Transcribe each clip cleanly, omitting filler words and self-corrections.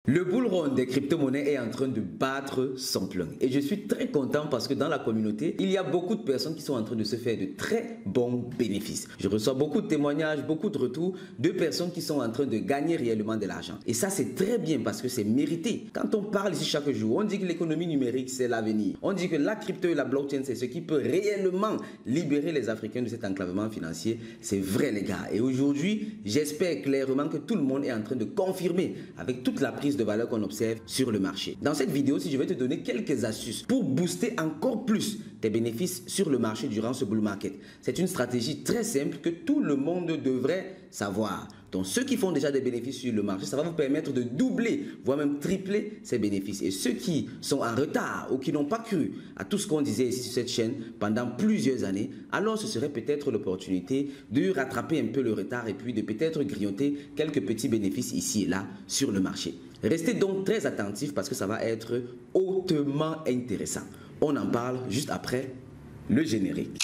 Le bull run des crypto-monnaies est en train de battre son plein. Et je suis très content parce que dans la communauté, il y a beaucoup de personnes qui sont en train de se faire de très bons bénéfices. Je reçois beaucoup de témoignages, beaucoup de retours de personnes qui sont en train de gagner réellement de l'argent. Et ça, c'est très bien parce que c'est mérité. Quand on parle ici chaque jour, on dit que l'économie numérique, c'est l'avenir. On dit que la crypto et la blockchain, c'est ce qui peut réellement libérer les Africains de cet enclavement financier. C'est vrai, les gars. Et aujourd'hui, j'espère clairement que tout le monde est en train de confirmer avec toute la prise de valeur qu'on observe sur le marché. Dans cette vidéo, si je vais te donner quelques astuces pour booster encore plus tes bénéfices sur le marché durant ce bull market. C'est une stratégie très simple que tout le monde devrait savoir. Donc ceux qui font déjà des bénéfices sur le marché, ça va vous permettre de doubler, voire même tripler ces bénéfices. Et ceux qui sont en retard ou qui n'ont pas cru à tout ce qu'on disait ici sur cette chaîne pendant plusieurs années, alors ce serait peut-être l'opportunité de rattraper un peu le retard et puis de peut-être grignoter quelques petits bénéfices ici et là sur le marché. Restez donc très attentifs parce que ça va être hautement intéressant. On en parle juste après le générique.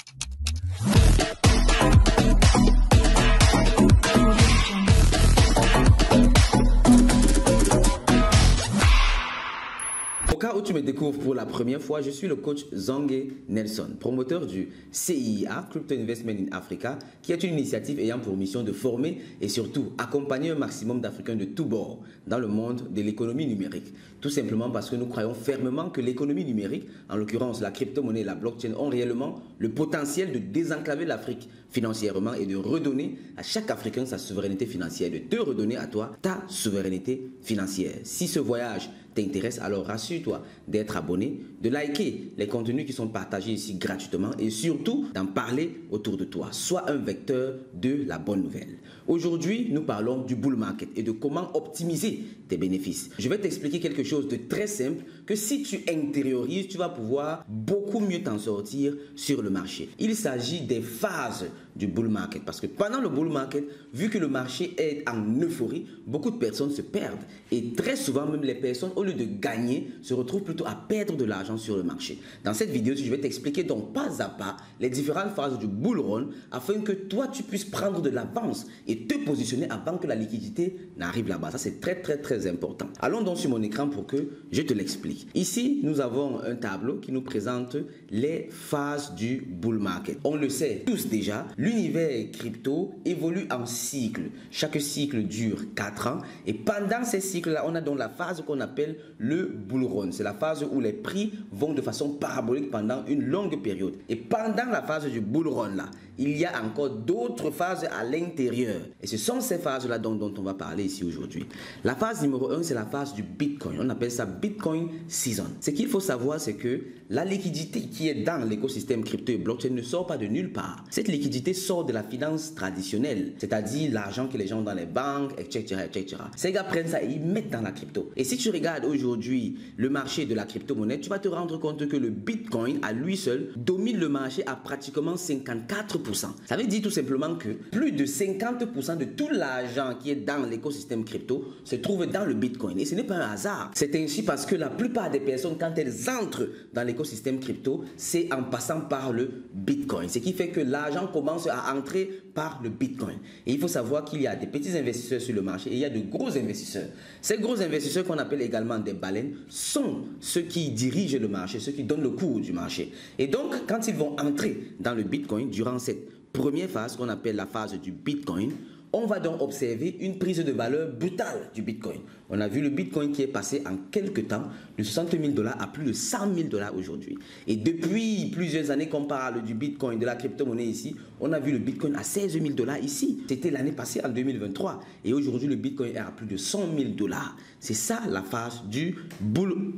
Au cas où tu me découvres pour la première fois, je suis le coach Zongé Nelson, promoteur du CIA, Crypto Investment in Africa, qui est une initiative ayant pour mission de former et surtout accompagner un maximum d'Africains de tous bords dans le monde de l'économie numérique. Tout simplement parce que nous croyons fermement que l'économie numérique, en l'occurrence la crypto-monnaie et la blockchain, ont réellement le potentiel de désenclaver l'Afrique financièrement et de redonner à chaque Africain sa souveraineté financière, de te redonner à toi ta souveraineté financière. Si ce voyage t'intéresse, alors rassure-toi d'être abonné, de liker les contenus qui sont partagés ici gratuitement et surtout d'en parler autour de toi. Sois un vecteur de la bonne nouvelle. Aujourd'hui, nous parlons du bull market et de comment optimiser tes bénéfices. Je vais t'expliquer quelque chose de très simple que si tu intériorises, tu vas pouvoir beaucoup mieux t'en sortir sur le marché. Il s'agit des phases du bull market parce que pendant le bull market, vu que le marché est en euphorie, beaucoup de personnes se perdent et très souvent même les personnes, au lieu de gagner, se retrouvent plutôt à perdre de l'argent sur le marché. Dans cette vidéo, je vais t'expliquer donc pas à pas les différentes phases du bull run afin que toi tu puisses prendre de l'avance et te positionner avant que la liquidité n'arrive là-bas. Ça c'est très important. Allons donc sur mon écran pour que je te l'explique. Ici, nous avons un tableau qui nous présente les phases du bull market. On le sait tous déjà, l'univers crypto évolue en cycles. Chaque cycle dure 4 ans et pendant ces cycles-là, on a donc la phase qu'on appelle le bull run. C'est la phase où les prix vont de façon parabolique pendant une longue période. Et pendant la phase du bull run là, il y a encore d'autres phases à l'intérieur. Et ce sont ces phases-là dont on va parler ici aujourd'hui. La phase numéro 1, c'est la phase du Bitcoin. On appelle ça Bitcoin Season. Ce qu'il faut savoir, c'est que la liquidité qui est dans l'écosystème crypto et blockchain ne sort pas de nulle part. Cette liquidité sort de la finance traditionnelle, c'est-à-dire l'argent que les gens ont dans les banques, etc. Ces gars prennent ça et ils mettent dans la crypto. Et si tu regardes aujourd'hui le marché de la crypto-monnaie, tu vas te rendre compte que le Bitcoin, à lui seul, domine le marché à pratiquement 54%. Ça veut dire tout simplement que plus de 50% de tout l'argent qui est dans l'écosystème crypto se trouve dans le Bitcoin. Et ce n'est pas un hasard. C'est ainsi parce que la plupart des personnes, quand elles entrent dans l'écosystème crypto, c'est en passant par le Bitcoin. Ce qui fait que l'argent commence à entrer par le Bitcoin. Et il faut savoir qu'il y a des petits investisseurs sur le marché et il y a de gros investisseurs. Ces gros investisseurs qu'on appelle également des baleines sont ceux qui dirigent le marché, ceux qui donnent le cours du marché. Et donc, quand ils vont entrer dans le Bitcoin durant cette première phase qu'on appelle la phase du Bitcoin, on va donc observer une prise de valeur brutale du Bitcoin. On a vu le Bitcoin qui est passé en quelques temps de 60 000 $ à plus de 100 000 $ aujourd'hui. Et depuis plusieurs années qu'on parle du Bitcoin, de la crypto-monnaie ici, on a vu le Bitcoin à 16 000 $ ici. C'était l'année passée en 2023. Et aujourd'hui, le Bitcoin est à plus de 100 000 $. C'est ça la phase du bull.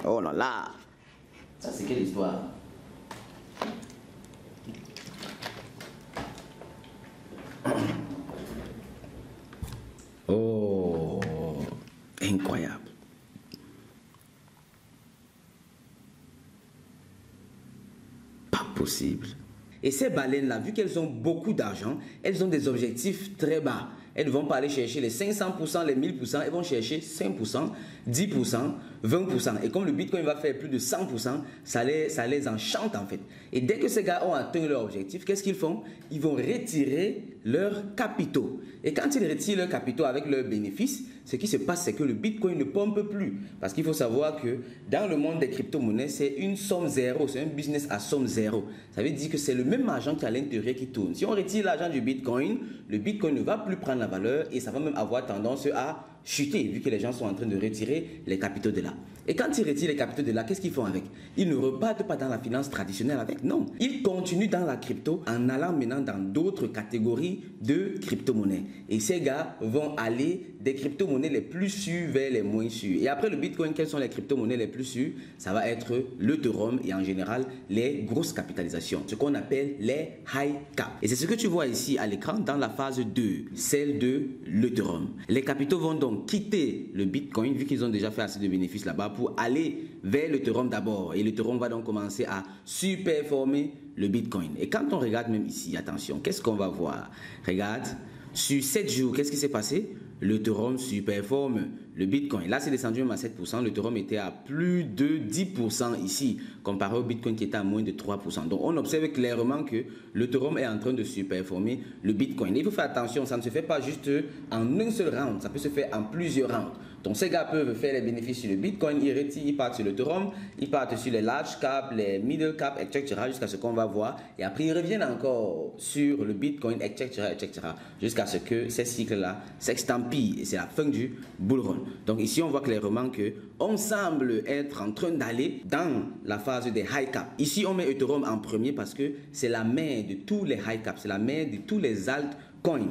Oh là là! Ça, c'est quelle histoire? Oh, incroyable. Pas possible. Et ces baleines-là, vu qu'elles ont beaucoup d'argent, elles ont des objectifs très bas. Elles vont pas aller chercher les 500%, les 1000%, elles vont chercher 5%, 10%, 20%. Et comme le Bitcoin va faire plus de 100%, ça les enchante en fait. Et dès que ces gars ont atteint leur objectif, qu'est-ce qu'ils font? Ils vont retirer leurs capitaux. Et quand ils retirent leurs capitaux avec leurs bénéfices, ce qui se passe, c'est que le Bitcoin ne pompe plus. Parce qu'il faut savoir que dans le monde des crypto-monnaies, c'est une somme zéro, c'est un business à somme zéro. Ça veut dire que c'est le même argent qui est à l'intérieur qui tourne. Si on retire l'argent du Bitcoin, le Bitcoin ne va plus prendre la valeur et ça va même avoir tendance à chuter, vu que les gens sont en train de retirer les capitaux de là. Et quand ils retirent les capitaux de là, qu'est-ce qu'ils font avec? Ils ne repartent pas dans la finance traditionnelle avec, non. Ils continuent dans la crypto en allant maintenant dans d'autres catégories de crypto-monnaies. Et ces gars vont aller des crypto-monnaies les plus sûres vers les moins sûres. Et après le Bitcoin, quelles sont les crypto-monnaies les plus sûres? Ça va être l'Ethereum et en général les grosses capitalisations, ce qu'on appelle les high cap. Et c'est ce que tu vois ici à l'écran dans la phase 2, celle de l'Ethereum. Les capitaux vont donc quitter le Bitcoin, vu qu'ils ont déjà fait assez de bénéfices là-bas, pour aller vers l'Ethereum d'abord. Et l'Ethereum va donc commencer à surperformer le Bitcoin. Et quand on regarde même ici, attention, qu'est-ce qu'on va voir? Regarde, sur 7 jours, qu'est-ce qui s'est passé? L'Ethereum surperforme le Bitcoin. Là, c'est descendu même à 7%. L'Ethereum était à plus de 10% ici, comparé au Bitcoin qui était à moins de 3%. Donc, on observe clairement que l'Ethereum est en train de surperformer le Bitcoin. Il faut faire attention, ça ne se fait pas juste en un seul round, ça peut se faire en plusieurs rounds. Donc, ces gars peuvent faire les bénéfices sur le Bitcoin, ils retirent, ils partent sur l'Ethereum, ils partent sur les large cap, les middle cap, etc. jusqu'à ce qu'on va voir. Et après, ils reviennent encore sur le Bitcoin, etc. jusqu'à ce que ces cycles-là s'extampillent. Et c'est la fin du bull run. Donc, ici, on voit clairement qu'on semble être en train d'aller dans la phase des high cap. Ici, on met Ethereum en premier parce que c'est la mère de tous les high cap, c'est la mère de tous les altcoins.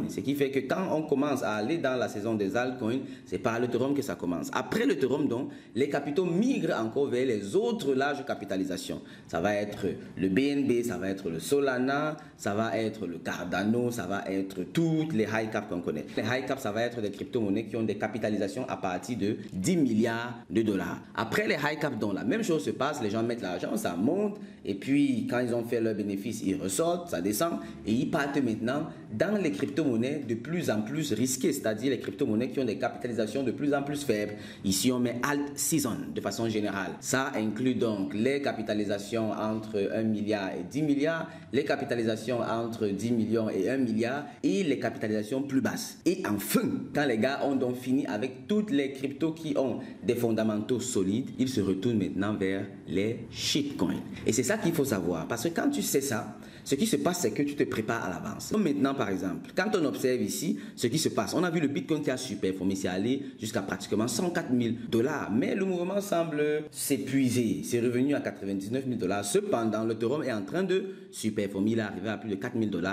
Ce qui fait que quand on commence à aller dans la saison des altcoins, c'est par l'Ethereum que ça commence. Après l'Ethereum, donc, les capitaux migrent encore vers les autres larges capitalisations. Ça va être le BNB, ça va être le Solana, ça va être le Cardano, ça va être toutes les high caps qu'on connaît. Les high caps, ça va être des crypto-monnaies qui ont des capitalisations à partir de 10 milliards de dollars. Après les high caps, donc, la même chose se passe, les gens mettent l'argent, ça monte, et puis quand ils ont fait leur bénéfice, ils ressortent, ça descend, et ils partent maintenant dans les crypto-monnaies de plus en plus risquées, c'est-à-dire les crypto-monnaies qui ont des capitalisations de plus en plus faibles. Ici, on met alt season de façon générale. Ça inclut donc les capitalisations entre 1 milliard et 10 milliards, les capitalisations entre 10 millions et 1 milliard et les capitalisations plus basses. Et enfin, quand les gars ont donc fini avec toutes les cryptos qui ont des fondamentaux solides, ils se retournent maintenant vers les shitcoins. Et c'est ça qu'il faut savoir, parce que quand tu sais ça, ce qui se passe, c'est que tu te prépares à l'avance. Maintenant, par exemple, quand on observe ici ce qui se passe, on a vu le Bitcoin qui a superformé, c'est allé jusqu'à pratiquement 104 000 $. Mais le mouvement semble s'épuiser. C'est revenu à 99 000 $. Cependant, l'Ethereum est en train de superformer. Il est arrivé à plus de 4 000 $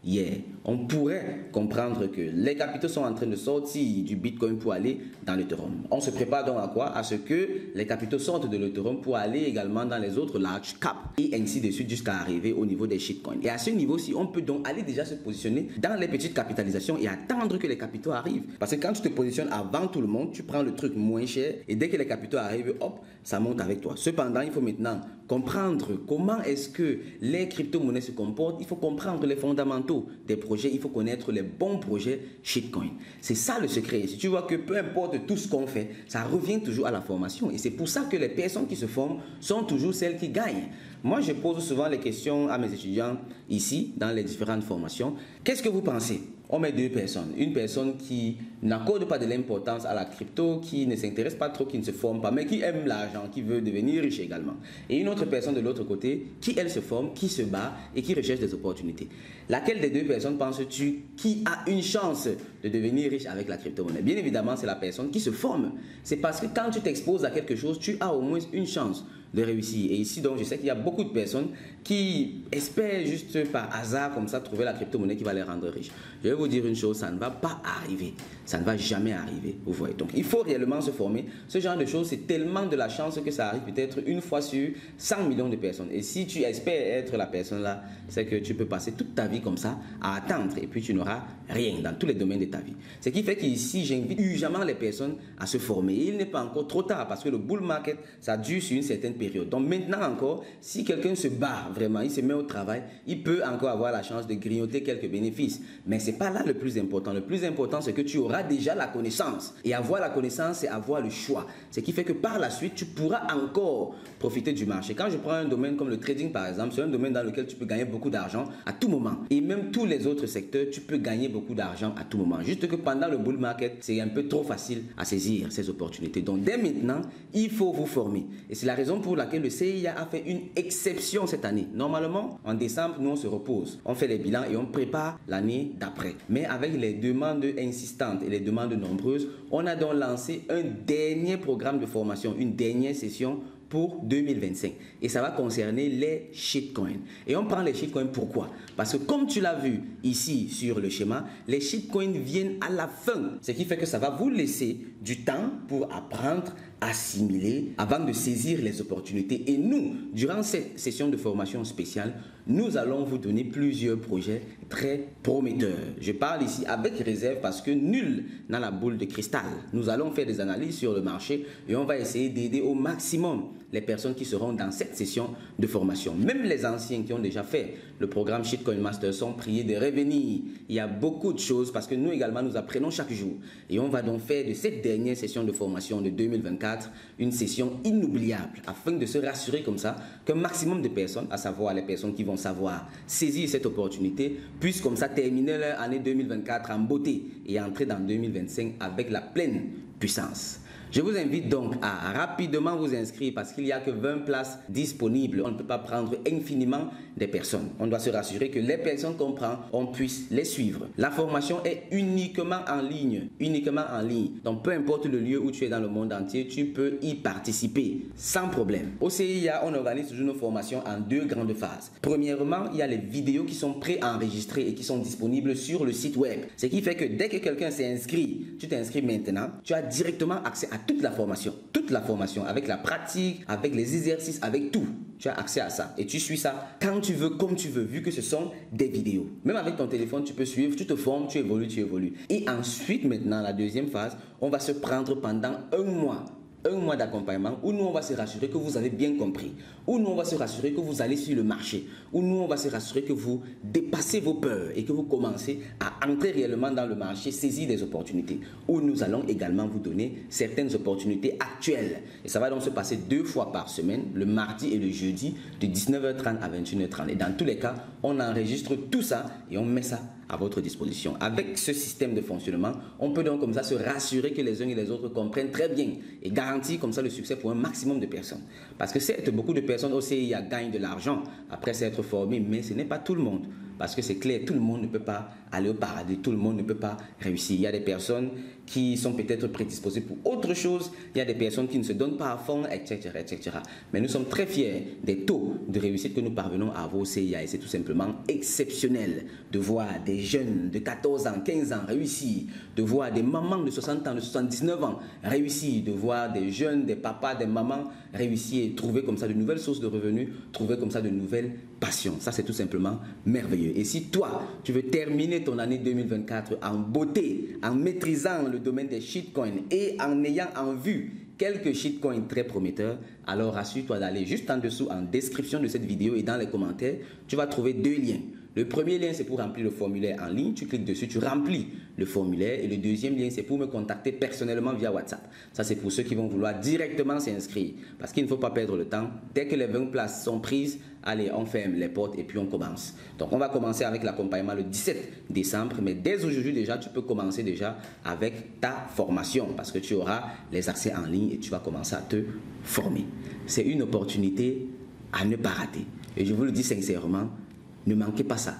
hier. On pourrait comprendre que les capitaux sont en train de sortir du Bitcoin pour aller dans l'Ethereum. On se prépare donc à quoi? À ce que les capitaux sortent de l'Ethereum pour aller également dans les autres large cap et ainsi de suite jusqu'à arriver au niveau des shitcoins. Et à ce niveau-ci, on peut donc aller déjà se positionner dans les petites capitalisations et attendre que les capitaux arrivent. Parce que quand tu te positionnes avant tout le monde, tu prends le truc moins cher et dès que les capitaux arrivent, hop, ça monte avec toi. Cependant, il faut maintenant comprendre comment est-ce que les crypto-monnaies se comportent. Il faut comprendre les fondamentaux des projets, il faut connaître les bons projets shitcoin. C'est ça le secret. Si tu vois que peu importe tout ce qu'on fait, ça revient toujours à la formation. Et c'est pour ça que les personnes qui se forment sont toujours celles qui gagnent. Moi, je pose souvent les questions à mes étudiants ici, dans les différentes formations. Qu'est-ce que vous pensez? On met deux personnes. Une personne qui n'accorde pas de l'importance à la crypto, qui ne s'intéresse pas trop, qui ne se forme pas, mais qui aime l'argent, qui veut devenir riche également. Et une autre personne de l'autre côté, qui elle se forme, qui se bat et qui recherche des opportunités. Laquelle des deux personnes penses-tu qui a une chance de devenir riche avec la crypto-monnaie? Bien évidemment, c'est la personne qui se forme. C'est parce que quand tu t'exposes à quelque chose, tu as au moins une chance de réussir. Et ici, donc, je sais qu'il y a beaucoup de personnes qui espèrent juste par hasard, comme ça, trouver la crypto-monnaie qui va les rendre riches. Je vais vous dire une chose, ça ne va pas arriver. Ça ne va jamais arriver, vous voyez. Donc, il faut réellement se former. Ce genre de choses, c'est tellement de la chance que ça arrive peut-être une fois sur 100 millions de personnes. Et si tu espères être la personne là, c'est que tu peux passer toute ta vie comme ça à attendre et puis tu n'auras rien dans tous les domaines de ta vie. Ce qui fait qu'ici, j'invite urgemment les personnes à se former. Et il n'est pas encore trop tard parce que le bull market, ça dure sur une certaine période. période. Donc maintenant encore, si quelqu'un se bat vraiment, il se met au travail, il peut encore avoir la chance de grignoter quelques bénéfices. Mais ce n'est pas là le plus important. Le plus important, c'est que tu auras déjà la connaissance. Et avoir la connaissance, c'est avoir le choix. Ce qui fait que par la suite, tu pourras encore profiter du marché. Quand je prends un domaine comme le trading, par exemple, c'est un domaine dans lequel tu peux gagner beaucoup d'argent à tout moment. Et même tous les autres secteurs, tu peux gagner beaucoup d'argent à tout moment. Juste que pendant le bull market, c'est un peu trop facile à saisir ces opportunités. Donc dès maintenant, il faut vous former. Et c'est la raison pour laquelle le CIA a fait une exception cette année. Normalement, en décembre, nous on se repose. On fait les bilans et on prépare l'année d'après. Mais avec les demandes insistantes et les demandes nombreuses, on a donc lancé un dernier programme de formation, une dernière session pour 2025. Et ça va concerner les shitcoins. Et on prend les shitcoins pourquoi? Parce que comme tu l'as vu ici sur le schéma, les shitcoins viennent à la fin. Ce qui fait que ça va vous laisser du temps pour apprendre, assimiler, avant de saisir les opportunités. Et nous, durant cette session de formation spéciale, nous allons vous donner plusieurs projets très prometteurs. Je parle ici avec réserve parce que nul n'a la boule de cristal. Nous allons faire des analyses sur le marché et on va essayer d'aider au maximum les personnes qui seront dans cette session de formation. Même les anciens qui ont déjà fait le programme Shitcoin Master sont priés de revenir. Il y a beaucoup de choses parce que nous également, nous apprenons chaque jour. Et on va donc faire de cette dernière session de formation de 2024 une session inoubliable afin de se rassurer comme ça qu'un maximum de personnes, à savoir les personnes qui vont savoir saisir cette opportunité, puissent comme ça terminer leur année 2024 en beauté et entrer dans 2025 avec la pleine puissance. Je vous invite donc à rapidement vous inscrire parce qu'il n'y a que 20 places disponibles. On ne peut pas prendre infiniment des personnes. On doit se rassurer que les personnes qu'on prend, on puisse les suivre. La formation est uniquement en ligne. Uniquement en ligne. Donc peu importe le lieu où tu es dans le monde entier, tu peux y participer sans problème. Au CIA, on organise toujours nos formations en deux grandes phases. Premièrement, il y a les vidéos qui sont préenregistrées et qui sont disponibles sur le site web. Ce qui fait que dès que quelqu'un s'est inscrit, tu t'inscris maintenant, tu as directement accès à toute la formation avec la pratique, avec les exercices, avec tout. Tu as accès à ça et tu suis ça quand tu veux, comme tu veux, vu que ce sont des vidéos. Même avec ton téléphone, tu peux suivre, tu te formes, tu évolues. Et ensuite, maintenant, la deuxième phase, on va se prendre pendant un mois d'accompagnement où nous on va se rassurer que vous avez bien compris, où nous on va se rassurer que vous allez sur le marché, où nous on va se rassurer que vous dépassez vos peurs et que vous commencez à entrer réellement dans le marché, saisir des opportunités, où nous allons également vous donner certaines opportunités actuelles. Et ça va donc se passer 2 fois par semaine, le mardi et le jeudi, de 19h30 à 21h30. Et dans tous les cas, on enregistre tout ça et on met ça à votre disposition. Avec ce système de fonctionnement, on peut donc comme ça se rassurer que les uns et les autres comprennent très bien et garantir comme ça le succès pour un maximum de personnes. Parce que certes, beaucoup de personnes au CIA gagnent de l'argent après s'être formées, mais ce n'est pas tout le monde. Parce que c'est clair, tout le monde ne peut pas aller au paradis, tout le monde ne peut pas réussir. Il y a des personnes qui sont peut-être prédisposées pour autre chose, il y a des personnes qui ne se donnent pas à fond, etc., etc. Mais nous sommes très fiers des taux de réussite que nous parvenons à avoir au CIA et c'est tout simplement exceptionnel de voir des jeunes de 14 ans, 15 ans réussir, de voir des mamans de 60 ans, de 79 ans réussir, de voir des jeunes, des papas, des mamans réussir et trouver comme ça de nouvelles sources de revenus, trouver comme ça de nouvelles passions. Ça, c'est tout simplement merveilleux. Et si toi, tu veux terminer ton année 2024 en beauté, en maîtrisant le domaine des shitcoins et en ayant en vue quelques shitcoins très prometteurs, alors assure-toi d'aller juste en dessous en description de cette vidéo et dans les commentaires, tu vas trouver 2 liens. Le premier lien, c'est pour remplir le formulaire en ligne. Tu cliques dessus, tu remplis le formulaire. Et le deuxième lien, c'est pour me contacter personnellement via WhatsApp. Ça, c'est pour ceux qui vont vouloir directement s'inscrire. Parce qu'il ne faut pas perdre le temps. Dès que les 20 places sont prises, allez, on ferme les portes et puis on commence. Donc, on va commencer avec l'accompagnement le 17 décembre. Mais dès aujourd'hui, déjà, tu peux commencer déjà avec ta formation. Parce que tu auras les accès en ligne et tu vas commencer à te former. C'est une opportunité à ne pas rater. Et je vous le dis sincèrement, ne manquez pas ça.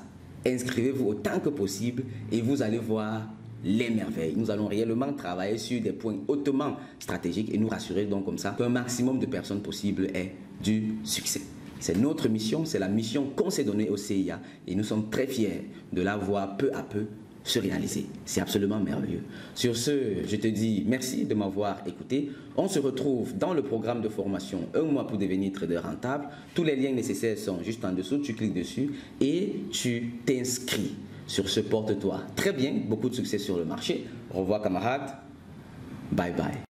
Inscrivez-vous autant que possible et vous allez voir les merveilles. Nous allons réellement travailler sur des points hautement stratégiques et nous rassurer donc comme ça qu'un maximum de personnes possibles ait du succès. C'est notre mission, c'est la mission qu'on s'est donnée au CIA et nous sommes très fiers de la voir peu à peu se réaliser. C'est absolument merveilleux. Sur ce, je te dis merci de m'avoir écouté. On se retrouve dans le programme de formation 1 mois pour devenir trader rentable. Tous les liens nécessaires sont juste en dessous. Tu cliques dessus et tu t'inscris. Sur ce, porte-toi très bien. Beaucoup de succès sur le marché. Au revoir camarades. Bye bye.